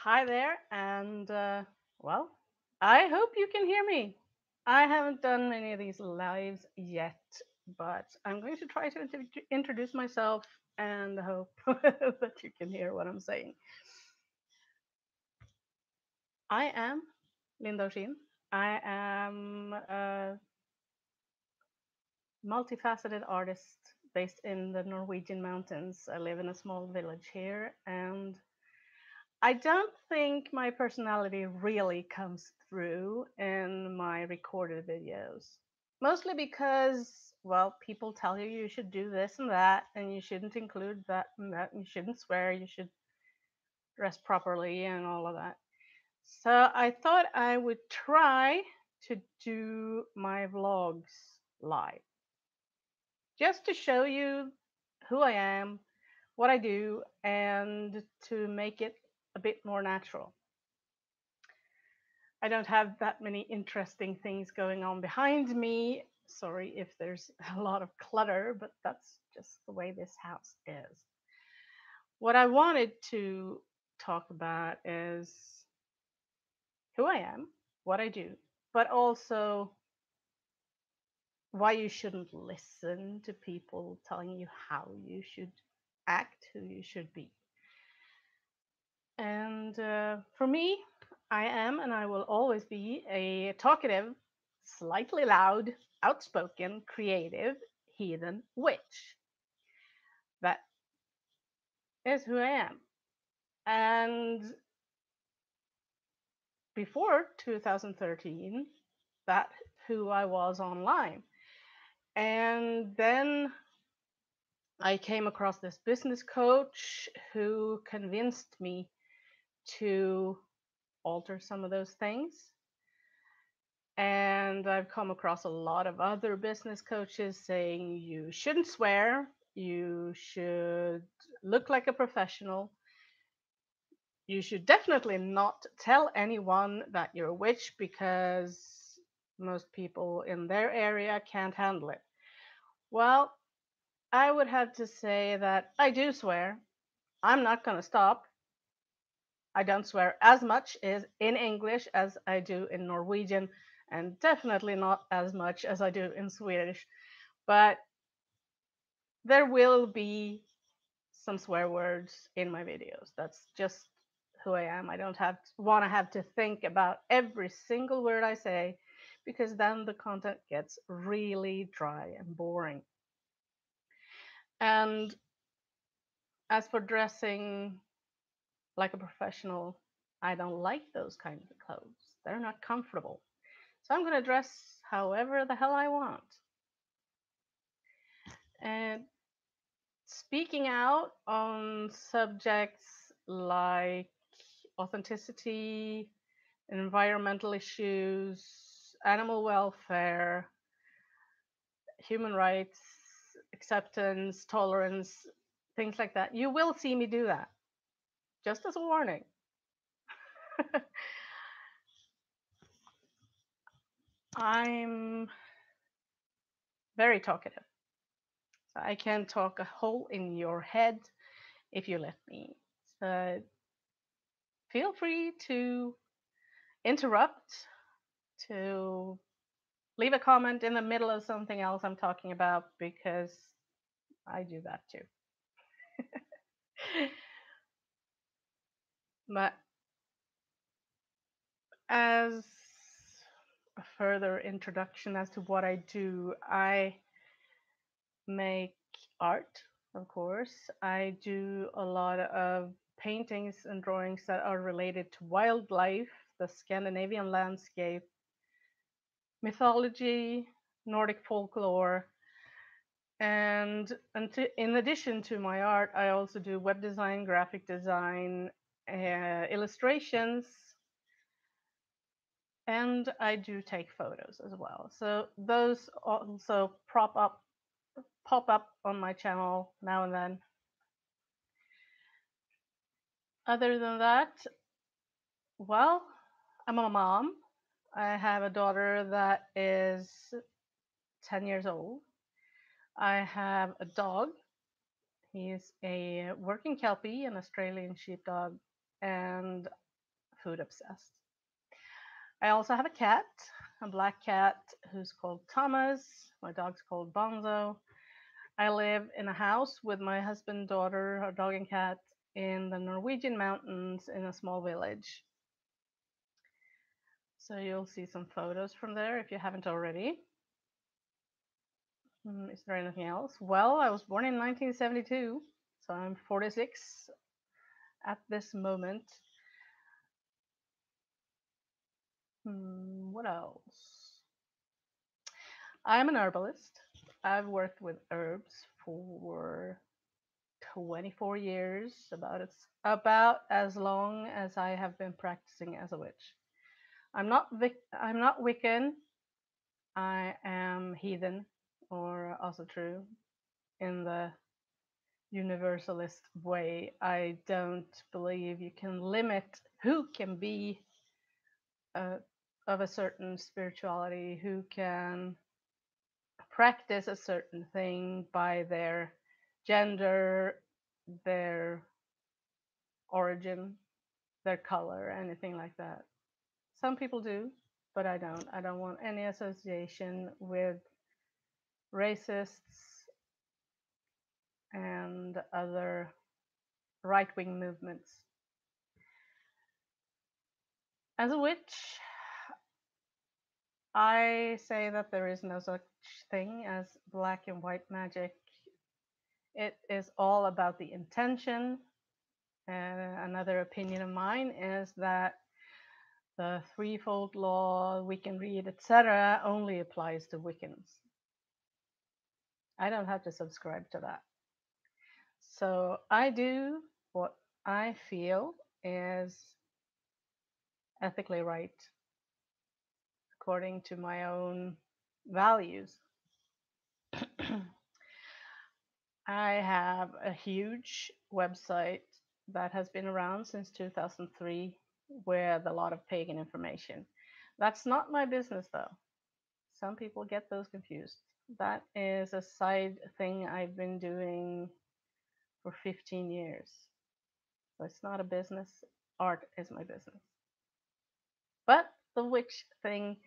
Hi there, and well, I hope you can hear me. I haven't done many of these lives yet, but I'm going to try to introduce myself and hope that you can hear what I'm saying. I am Linda Ursin. I am a multifaceted artist based in the Norwegian mountains. I live in a small village here, and I don't think my personality really comes through in my recorded videos. Mostly because, well, people tell you you should do this and that, and you shouldn't include that and that, and you shouldn't swear, you should dress properly, and all of that. So I thought I would try to do my vlogs live, just to show you who I am, what I do, and to make it a bit more natural. I don't have that many interesting things going on behind me. Sorry if there's a lot of clutter, but that's just the way this house is. What I wanted to talk about is who I am, what I do, but also why you shouldn't listen to people telling you how you should act, who you should be. And for me, I am and I will always be a talkative, slightly loud, outspoken, creative, heathen witch. That is who I am. And before 2013, that's who I was online. And then I came across this business coach who convinced me to alter some of those things. And I've come across a lot of other business coaches saying you shouldn't swear, you should look like a professional, you should definitely not tell anyone that you're a witch because most people in their area can't handle it. Well, I would have to say that I do swear. I'm not going to stop. I don't swear as much as in English as I do in Norwegian, and definitely not as much as I do in Swedish. But there will be some swear words in my videos. That's just who I am. I don't want to have to think about every single word I say because then the content gets really dry and boring. And as for dressing like a professional, I don't like those kinds of clothes. They're not comfortable. So I'm going to dress however the hell I want. And speaking out on subjects like authenticity, environmental issues, animal welfare, human rights, acceptance, tolerance, things like that. You will see me do that, just as a warning. I'm very talkative. So I can talk a hole in your head if you let me. So feel free to interrupt, to leave a comment in the middle of something else I'm talking about because I do that too. But as a further introduction as to what I do, I make art, of course. I do a lot of paintings and drawings that are related to wildlife, the Scandinavian landscape, mythology, Nordic folklore, and in addition to my art, I also do web design, graphic design, illustrations, and I do take photos as well. So those also pop up on my channel now and then. Other than that, well, I'm a mom. I have a daughter that is 10 years old. I have a dog. He's a working Kelpie, an Australian sheepdog, and food obsessed. I also have a cat, a black cat who's called Thomas. My dog's called Bonzo. I live in a house with my husband, daughter, our dog and cat in the Norwegian mountains in a small village. So you'll see some photos from there if you haven't already. Is there anything else? Well, I was born in 1972, so I'm 46 at this moment. What else? I'm an herbalist. I've worked with herbs for 24 years, about as long as I have been practicing as a witch. I'm not Wiccan. I am heathen, or also true in the universalist way. I don't believe you can limit who can be uh, of a certain spirituality, who can practice a certain thing by their gender, their origin, their color, anything like that. Some people do, but I don't. I don't want any association with racists and other right wing movements. As a witch, I say that there is no such thing as black and white magic. It is all about the intention. Another opinion of mine is that the threefold law, Wiccan read, etc., only applies to Wiccans. I don't have to subscribe to that. So I do what I feel is ethically right according to my own values. I have a huge website that has been around since 2003 with a lot of pagan information. That's not my business though. Some people get those confused. That is a side thing I've been doing for 15 years. So it's not a business. Art is my business. But the witch thing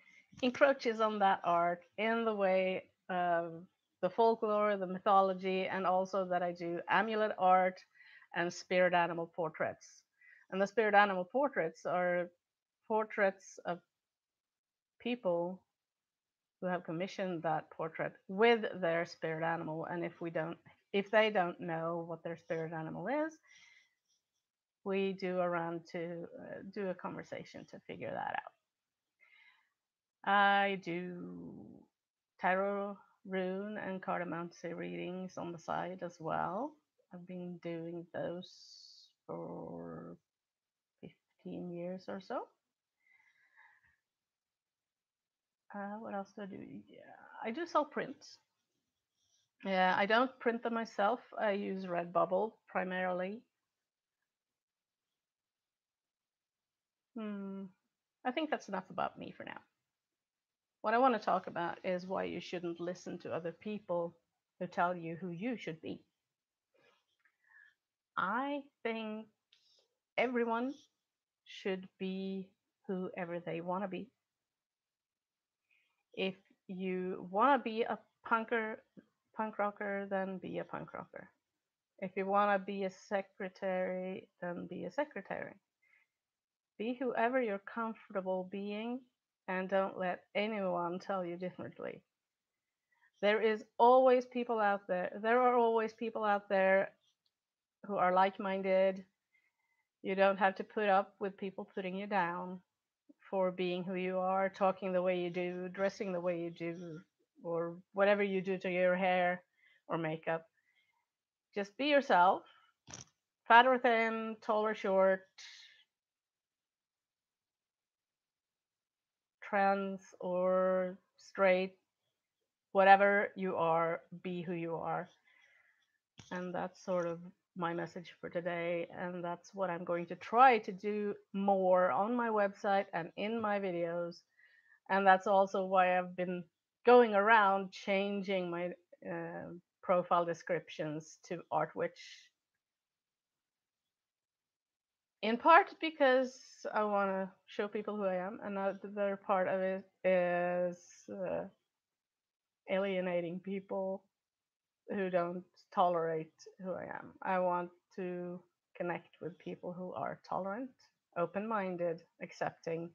encroaches on that art in the way of the folklore, the mythology, and also that I do amulet art and spirit animal portraits. And the spirit animal portraits are portraits of people who have commissioned that portrait with their spirit animal. And if they don't know what their spirit animal is, we do a round to do a conversation to figure that out. I do tarot, rune, and cartomancy readings on the side as well. I've been doing those for 15 years or so. What else do I do? Yeah, I do sell prints. Yeah, I don't print them myself. I use Redbubble primarily. I think that's enough about me for now. What I want to talk about is why you shouldn't listen to other people who tell you who you should be. I think everyone should be whoever they want to be. If you want to be a punk rocker, then be a punk rocker. If you want to be a secretary, then be a secretary. Be whoever you're comfortable being and don't let anyone tell you differently. There is always people out there. There are always people out there who are like-minded. You don't have to put up with people putting you down for being who you are, talking the way you do, dressing the way you do, or whatever you do to your hair or makeup. Just be yourself, fat or thin, tall or short, trans or straight, whatever you are, be who you are. And that's sort of my message for today. And that's what I'm going to try to do more on my website and in my videos. And that's also why I've been going around changing my profile descriptions to Art Witch. In part because I want to show people who I am. Another part of it is alienating people who don't tolerate who I am. I want to connect with people who are tolerant, open minded, accepting,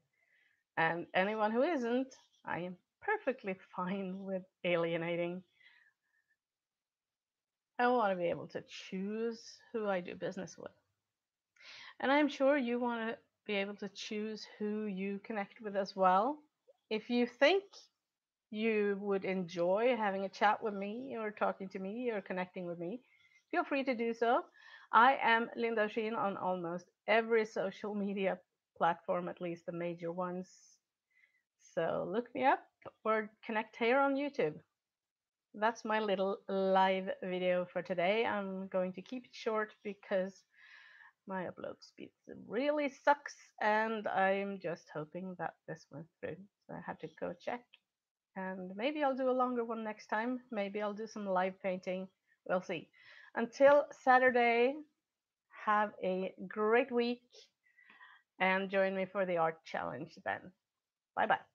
and anyone who isn't, I am perfectly fine with alienating. I want to be able to choose who I do business with. And I'm sure you want to be able to choose who you connect with as well. If you think you would enjoy having a chat with me or talking to me or connecting with me, feel free to do so. I am Linda Sheen on almost every social media platform, at least the major ones. So look me up or connect here on YouTube. That's my little live video for today. I'm going to keep it short because my upload speed really sucks, and I'm just hoping that this went through. So I had to go check, and maybe I'll do a longer one next time. Maybe I'll do some live painting. We'll see. Until Saturday, have a great week and join me for the art challenge then. Bye bye.